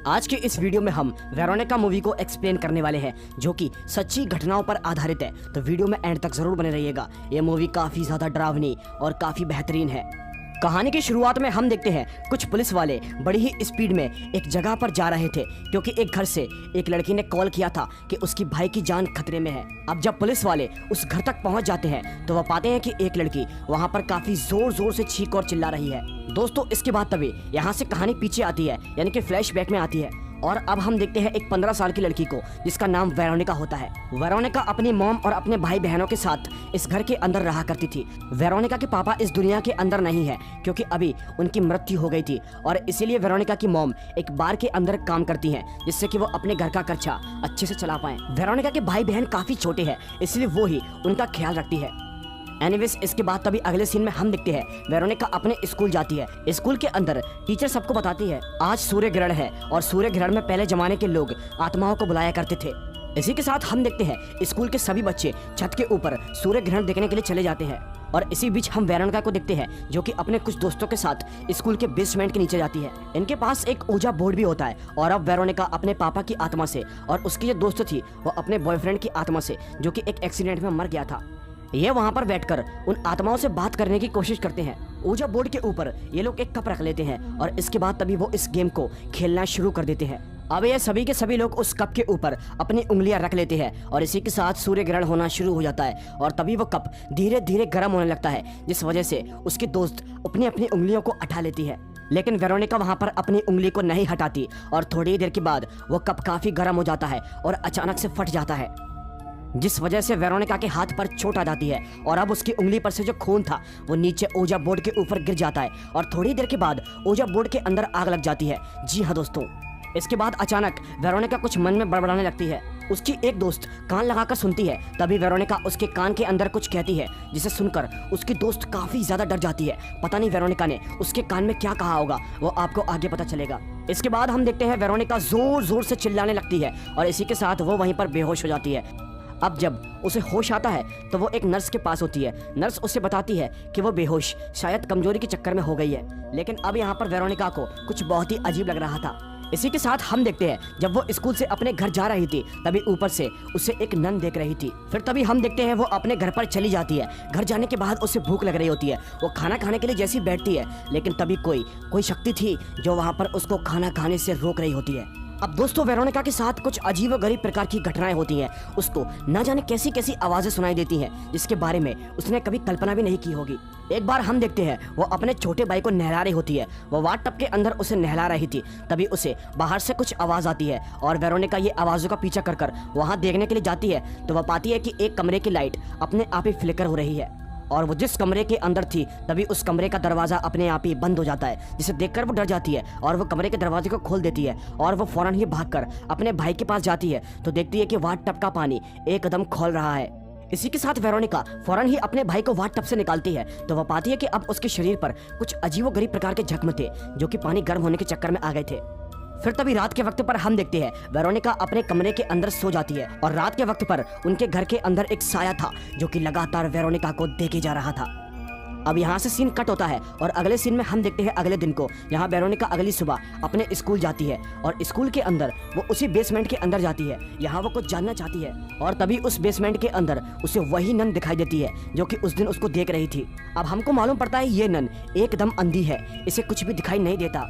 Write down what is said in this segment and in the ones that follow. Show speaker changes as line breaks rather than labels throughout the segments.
आज के इस वीडियो में हम वेरोनिका मूवी को एक्सप्लेन करने वाले हैं, जो कि सच्ची घटनाओं पर आधारित है। तो वीडियो में एंड तक जरूर बने रहिएगा। ये मूवी काफी ज्यादा डरावनी और काफी बेहतरीन है। कहानी की शुरुआत में हम देखते हैं कुछ पुलिस वाले बड़ी ही स्पीड में एक जगह पर जा रहे थे, क्योंकि एक घर से एक लड़की ने कॉल किया था कि उसकी भाई की जान खतरे में है। अब जब पुलिस वाले उस घर तक पहुंच जाते हैं तो वह पाते हैं कि एक लड़की वहां पर काफी जोर जोर से चीख और चिल्ला रही है। दोस्तों, इसके बाद तभी यहाँ से कहानी पीछे आती है, यानी कि फ्लैशबैक में आती है। और अब हम देखते हैं एक 15 साल की लड़की को, जिसका नाम वेरोनिका होता है। वेरोनिका अपनी मॉम और अपने भाई बहनों के साथ इस घर के अंदर रहा करती थी। वेरोनिका के पापा इस दुनिया के अंदर नहीं है, क्योंकि अभी उनकी मृत्यु हो गई थी, और इसीलिए वेरोनिका की मॉम एक बार के अंदर काम करती हैं, जिससे कि वो अपने घर का खर्चा अच्छे से चला पाए। वेरोनिका के भाई बहन काफी छोटे हैं, इसलिए वो ही उनका ख्याल रखती है। एनीवेज, इसके बाद तभी अगले सीन में हम देखते हैं वेरोनिका अपने स्कूल जाती है। स्कूल के अंदर टीचर सबको बताती है आज सूर्य ग्रहण है, और सूर्य ग्रहण में पहले जमाने के लोग आत्माओं को बुलाया करते थे। इसी के साथ हम देखते हैं स्कूल के सभी बच्चे छत के ऊपर सूर्य ग्रहण देखने के लिए चले जाते हैं। और इसी बीच हम वेरोनिका को देखते हैं, जो कि अपने कुछ दोस्तों के साथ स्कूल के बेसमेंट के नीचे जाती है। इनके पास एक ऊजा बोर्ड भी होता है, और अब वेरोनिका अपने पापा की आत्मा से और उसकी जो दोस्त थी वो अपने बॉयफ्रेंड की आत्मा से, जो कि एक एक्सीडेंट में मर गया था, ये वहां पर बैठकर उन आत्माओं से बात करने की कोशिश करते हैं। ऊजा बोर्ड के ऊपर ये लोग एक कप रख लेते हैं, और इसके बाद तभी वो इस गेम को खेलना शुरू कर देते हैं। अब ये सभी के सभी लोग उस कप के ऊपर अपनी उंगलियां रख लेते हैं, और इसी के साथ सूर्य ग्रहण होना शुरू हो जाता है। और तभी वो कप धीरे धीरे गर्म होने लगता है, जिस वजह से उसकी दोस्त अपनी अपनी उंगलियों को हटा लेती है। लेकिन वेरोनिका वहां पर अपनी उंगली को नहीं हटाती, और थोड़ी देर के बाद वो कप काफी गर्म हो जाता है और अचानक से फट जाता है, जिस वजह से वेरोनिका के हाथ पर चोट आ जाती है। और अब उसकी उंगली पर से जो खून था वो नीचे ऊजा बोर्ड के ऊपर गिर जाता है, और थोड़ी देर के बाद ऊजा बोर्ड के अंदर आग लग जाती है। जी हाँ दोस्तों, इसके बाद अचानक वेरोनिका कुछ मन में बड़बड़ाने लगती है। उसकी एक दोस्त कान लगाकर सुनती है, तभी वेरोनिका उसके कान के अंदर कुछ कहती है, जिसे सुनकर उसकी दोस्त काफी ज्यादा डर जाती है। पता नहीं वेरोनिका ने उसके कान में क्या कहा होगा, वो आपको आगे पता चलेगा। इसके बाद हम देखते हैं वेरोनिका जोर जोर से चिल्लाने लगती है, और इसी के साथ वो वहीं पर बेहोश हो जाती है। अब जब उसे होश आता है तो वो एक नर्स के पास होती है। नर्स उसे बताती है कि वो बेहोश शायद कमजोरी के चक्कर में हो गई है। लेकिन अब यहाँ पर वेरोनिका को कुछ बहुत ही अजीब लग रहा था। इसी के साथ हम देखते हैं जब वो स्कूल से अपने घर जा रही थी, तभी ऊपर से उसे एक नन देख रही थी। फिर तभी हम देखते हैं वो अपने घर पर चली जाती है। घर जाने के बाद उसे भूख लग रही होती है। वो खाना खाने के लिए जैसी बैठती है, लेकिन तभी कोई शक्ति थी जो वहाँ पर उसको खाना खाने से रोक रही होती है। अब दोस्तों, वेरोनिका के साथ कुछ अजीब गरीब प्रकार की घटनाएं होती हैं। उसको न जाने कैसी कैसी आवाजें सुनाई देती हैं, जिसके बारे में उसने कभी कल्पना भी नहीं की होगी। एक बार हम देखते हैं वो अपने छोटे भाई को नहला रही होती है। वो वाट टब के अंदर उसे नहला रही थी, तभी उसे बाहर से कुछ आवाज आती है, और वेरोनिका ये आवाजों का पीछा कर वहां देखने के लिए जाती है, तो वह पाती है कि एक कमरे की लाइट अपने आप ही फ्लिकर हो रही है। और वो जिस कमरे के अंदर थी, तभी उस कमरे का दरवाजा अपने आप ही बंद हो जाता है, जिसे देखकर वो डर जाती है, और वो कमरे के दरवाजे को खोल देती है, और वो फौरन ही भागकर अपने भाई के पास जाती है, तो देखती है कि वाट टब का पानी एकदम खोल रहा है। इसी के साथ वेरोनिका फौरन ही अपने भाई को वाट टब से निकालती है, तो वह पाती है कि अब उसके शरीर पर कुछ अजीबोगरीब प्रकार के जख्म थे, जो कि पानी गर्म होने के चक्कर में आ गए थे। फिर तभी रात के वक्त पर हम देखते हैं वेरोनिका अपने कमरे के अंदर सो जाती है, और रात के वक्त पर उनके घर के अंदर एक साया था, जो कि लगातार वेरोनिका को देखे जा रहा था। अब यहाँ से सीन कट होता है, और अगले सीन में हम देखते हैं अगले दिन को। यहाँ वेरोनिका अगली सुबह अपने स्कूल जाती है, और स्कूल के अंदर वो उसी बेसमेंट के अंदर जाती है। यहाँ वो कुछ जानना चाहती है, और तभी उस बेसमेंट के अंदर उसे वही नन दिखाई देती है, जो कि उस दिन उसको देख रही थी। अब हमको मालूम पड़ता है ये नन एकदम अंधी है, इसे कुछ भी दिखाई नहीं देता,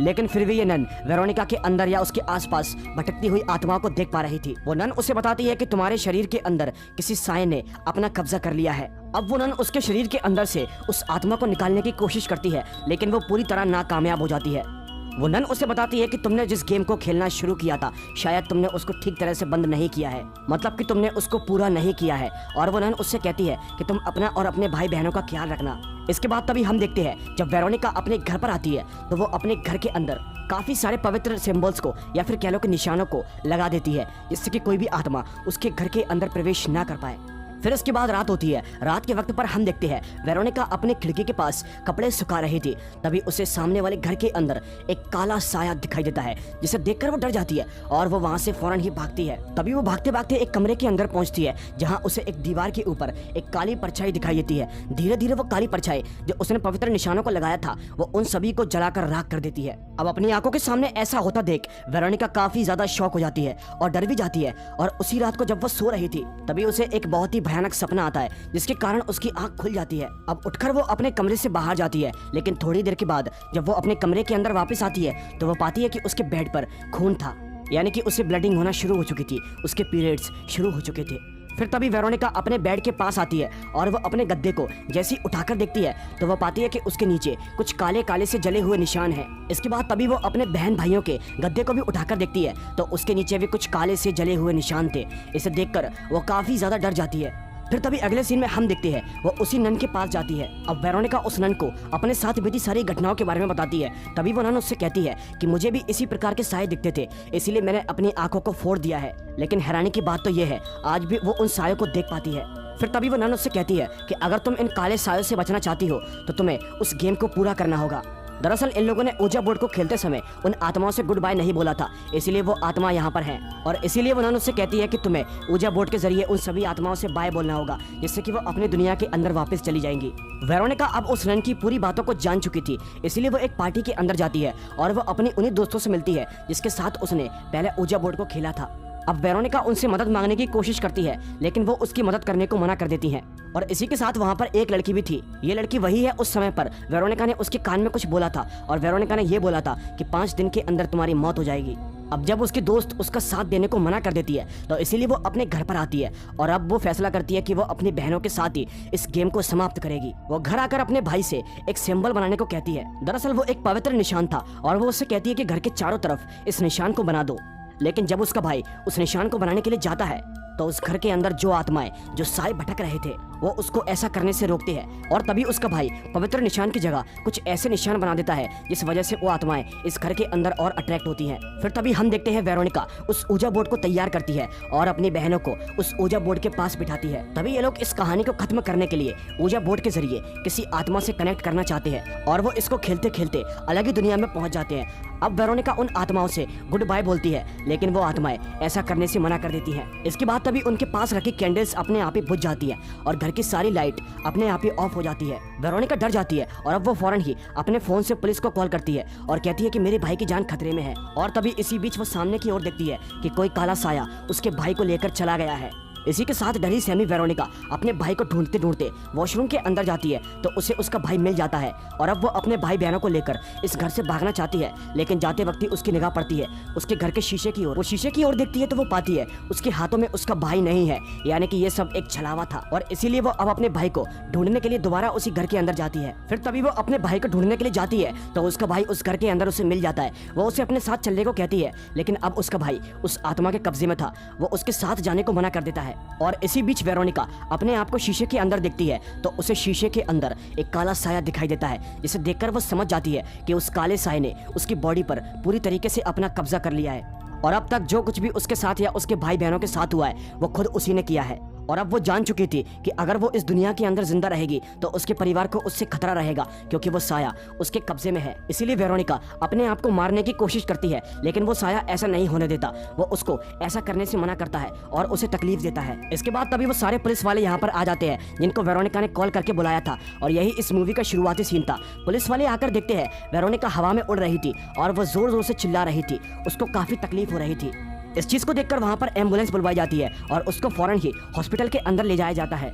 लेकिन फिर भी ये नन वेरोनिका के अंदर या उसके आसपास भटकती हुई आत्माओं को देख पा रही थी। वो नन उसे बताती है कि तुम्हारे शरीर के अंदर किसी साए ने अपना कब्जा कर लिया है। अब वो नन उसके शरीर के अंदर से उस आत्मा को निकालने की कोशिश करती है, लेकिन वो पूरी तरह नाकामयाब हो जाती है। वो नन उसे बताती है कि तुमने जिस गेम को खेलना शुरू किया था, शायद तुमने उसको ठीक तरह से बंद नहीं किया है, मतलब कि तुमने उसको पूरा नहीं किया है। और वो नन उससे कहती है कि तुम अपना और अपने भाई बहनों का ख्याल रखना। इसके बाद तभी हम देखते हैं जब वेरोनिका अपने घर पर आती है, तो वो अपने घर के अंदर काफी सारे पवित्र सिंबल्स को या फिर कह लो कि निशानों को लगा देती है, जिससे कि कोई भी आत्मा उसके घर के अंदर प्रवेश ना कर पाए। फिर उसके बाद रात होती है। रात के वक्त पर हम देखते हैं वेरोनिका अपने खिड़की के पास कपड़े सुखा रही थी। तभी उसे सामने वाले घर के अंदर एक काला साया दिखाई देता है, जिसे देखकर वो डर जाती है और वो वहां से फौरन ही भागती है। तभी वो भागते भागते एक कमरे के अंदर पहुंचती है, जहां उसे एक दीवार के ऊपर एक काली परछाई दिखाई देती है। धीरे धीरे वो काली परछाई जो उसने पवित्र निशानों को लगाया था, वो उन सभी को जलाकर राख कर देती है। अब अपनी आंखों के सामने ऐसा होता देख वेरोनिका काफी ज्यादा शॉक हो जाती है और डर भी जाती है। और उसी रात को जब वो सो रही थी, तभी उसे एक बहुत ही भयानक सपना आता है, जिसके कारण उसकी आंख खुल जाती है। अब उठकर वो अपने कमरे से बाहर जाती है, लेकिन थोड़ी देर के बाद जब वो अपने कमरे के अंदर वापस आती है तो वो पाती है कि उसके बेड पर खून था, यानी कि उसे ब्लडिंग होना शुरू हो चुकी थी, उसके पीरियड्स शुरू हो चुके थे। फिर तभी वेरोनिका अपने बेड के पास आती है और वो अपने गद्दे को जैसी उठाकर देखती है तो वो पाती है कि उसके नीचे कुछ काले काले से जले हुए निशान हैं। इसके बाद तभी वो अपने बहन भाइयों के गद्दे को भी उठाकर देखती है तो उसके नीचे भी कुछ काले से जले हुए निशान थे। इसे देखकर वो काफी ज्यादा डर जाती है। फिर तभी अगले सीन में हम देखते हैं वो उसी नन के पास जाती है। अब वेरोनिका उस नन को अपने साथ बीती सारी घटनाओं के बारे में बताती है। तभी वो नन उससे कहती है कि मुझे भी इसी प्रकार के साए दिखते थे, इसीलिए मैंने अपनी आंखों को फोड़ दिया है। लेकिन हैरानी की बात तो ये है, आज भी वो उन सायों को देख पाती है। फिर तभी वो नन उससे कहती है कि अगर तुम इन काले सायों से बचना चाहती हो तो तुम्हें उस गेम को पूरा करना होगा। दरअसल इन लोगों ने ऊजा बोर्ड को खेलते समय उन आत्माओं से गुड बाय नहीं बोला था, इसीलिए वो आत्मा यहाँ पर है। और इसीलिए वो नन उससे कहती है कि तुम्हें ऊजा बोर्ड के जरिए उन सभी आत्माओं से बाय बोलना होगा, जिससे कि वो अपनी दुनिया के अंदर वापस चली जाएंगी। वेरोनिका अब उस नन की पूरी बातों को जान चुकी थी, इसीलिए वो एक पार्टी के अंदर जाती है और वो अपनी उन्हीं दोस्तों से मिलती है जिसके साथ उसने पहले ऊजा बोर्ड को खेला था। अब वेरोनिका उनसे मदद मांगने की कोशिश करती है, लेकिन वो उसकी मदद करने को मना कर देती हैं। और इसी के साथ वहाँ पर एक लड़की भी थी। ये लड़की वही है उस समय पर वेरोनिका ने उसके कान में कुछ बोला था और वेरोनिका ने ये बोला था कि 5 दिन के अंदर तुम्हारी मौत हो जाएगी। अब जब उसकी दोस्त उसका साथ देने को मना कर देती है तो इसीलिए वो अपने घर पर आती है और अब वो फैसला करती है कि वो अपनी बहनों के साथ ही इस गेम को समाप्त करेगी। वो घर आकर अपने भाई से एक सिंबल बनाने को कहती है। दरअसल वो एक पवित्र निशान था और वो उससे कहती है कि घर के चारों तरफ इस निशान को बना दो। लेकिन जब उसका भाई उस निशान को बनाने के लिए जाता है तो उस घर के अंदर जो आत्माएं जो साए भटक रहे थे वो उसको ऐसा करने से रोकते हैं। और तभी उसका भाई पवित्र निशान की जगह कुछ ऐसे निशान बना देता है जिस वजह से वो आत्माएं इस घर के अंदर और अट्रैक्ट होती हैं। फिर तभी हम देखते हैं वेरोनिका उस ऊजा बोर्ड को तैयार करती है और अपनी बहनों को उस ऊजा बोर्ड के पास बिठाती है। तभी ये लोग इस कहानी को खत्म करने के लिए ऊजा बोर्ड के जरिए किसी आत्मा से कनेक्ट करना चाहते हैं और वो इसको खेलते खेलते अलग ही दुनिया में पहुंच जाते हैं। अब वेरोनिका उन आत्माओं से गुड बाय बोलती है, लेकिन वो आत्माएं ऐसा करने से मना कर देती हैं। इसके बाद तभी उनके पास रखी कैंडल्स अपने आप ही बुझ जाती है और घर की सारी लाइट अपने आप ही ऑफ हो जाती है। वेरोनिका डर जाती है और अब वो फौरन ही अपने फोन से पुलिस को कॉल करती है और कहती है कि मेरे भाई की जान खतरे में है। और तभी इसी बीच वो सामने की ओर देखती है कि कोई काला साया उसके भाई को लेकर चला गया है। इसी के साथ डरी सहमी वेरोनिका अपने भाई को ढूंढते ढूंढते वॉशरूम के अंदर जाती है तो उसे उसका भाई मिल जाता है और अब वो अपने भाई बहनों को लेकर इस घर से भागना चाहती है। लेकिन जाते वक्त ही उसकी निगाह पड़ती है उसके घर के शीशे की ओर। वो शीशे की ओर देखती है तो वो पाती है उसके हाथों में उसका भाई नहीं है, यानी कि ये सब एक छलावा था। और इसीलिए वो अब अपने भाई को ढूंढने के लिए दोबारा उसी घर के अंदर जाती है। फिर तभी वो अपने भाई को ढूंढने के लिए जाती है तो उसका भाई उस घर के अंदर उसे मिल जाता है। वो उसे अपने साथ चलने को कहती है, लेकिन अब उसका भाई उस आत्मा के कब्जे में था, वो उसके साथ जाने को मना कर देता है। और इसी बीच वेरोनिका अपने आप को शीशे के अंदर देखती है तो उसे शीशे के अंदर एक काला साया दिखाई देता है, जिसे देखकर वो समझ जाती है कि उस काले साये ने उसकी बॉडी पर पूरी तरीके से अपना कब्जा कर लिया है और अब तक जो कुछ भी उसके साथ या उसके भाई बहनों के साथ हुआ है वो खुद उसी ने किया है। और अब वो जान चुकी थी कि अगर वो इस दुनिया के अंदर जिंदा रहेगी तो उसके परिवार को उससे खतरा रहेगा, क्योंकि वो साया उसके कब्जे में है। इसीलिए वेरोनिका अपने आप को मारने की कोशिश करती है, लेकिन वो साया ऐसा नहीं होने देता। वो उसको ऐसा करने से मना करता है और उसे तकलीफ देता है। इसके बाद तभी वो सारे पुलिस वाले यहाँ पर आ जाते हैं जिनको वेरोनिका ने कॉल करके बुलाया था और यही इस मूवी का शुरुआती सीन था। पुलिस वाले आकर देखते हैं वेरोनिका हवा में उड़ रही थी और वो जोर जोर से चिल्ला रही थी, उसको काफी तकलीफ हो रही थी। इस चीज को देखकर वहां पर एम्बुलेंस बुलवाई जाती है और उसको फौरन ही हॉस्पिटल के अंदर ले जाया जाता है।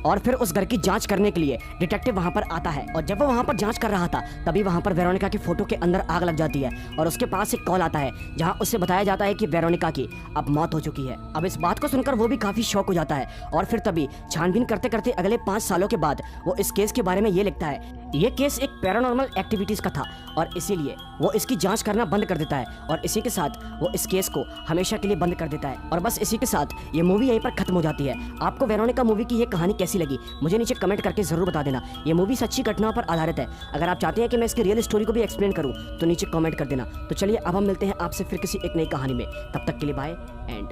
और फिर उस घर की जांच करने के लिए डिटेक्टिव वहां पर आता है और जब वो वहां पर जांच कर रहा था तभी वहां पर वेरोनिका की फोटो के अंदर आग लग जाती है और उसके पास एक कॉल आता है जहां उससे बताया जाता है कि वेरोनिका की अब मौत हो चुकी है। अब इस बात को सुनकर वो भी काफी शॉक हो जाता है और फिर तभी छानबीन करते करते अगले 5 सालों के बाद वो इस केस के बारे में ये लिखता है। ये केस एक पैरानॉर्मल एक्टिविटीज का था और इसीलिए वो इसकी जांच करना बंद कर देता है और इसी के साथ वो इस केस को हमेशा के लिए बंद कर देता है। और बस इसी के साथ ये मूवी यहीं पर खत्म हो जाती है। आपको वेरोनिका मूवी की ये कहानी कैसी लगी मुझे नीचे कमेंट करके जरूर बता देना। ये मूवी सच्ची घटनाओं पर आधारित है। अगर आप चाहते हैं कि मैं इसकी रियल स्टोरी को भी एक्सप्लेन करूं तो नीचे कमेंट कर देना। तो चलिए अब हम मिलते हैं आपसे फिर किसी एक नई कहानी में। तब तक के लिए बाय एंड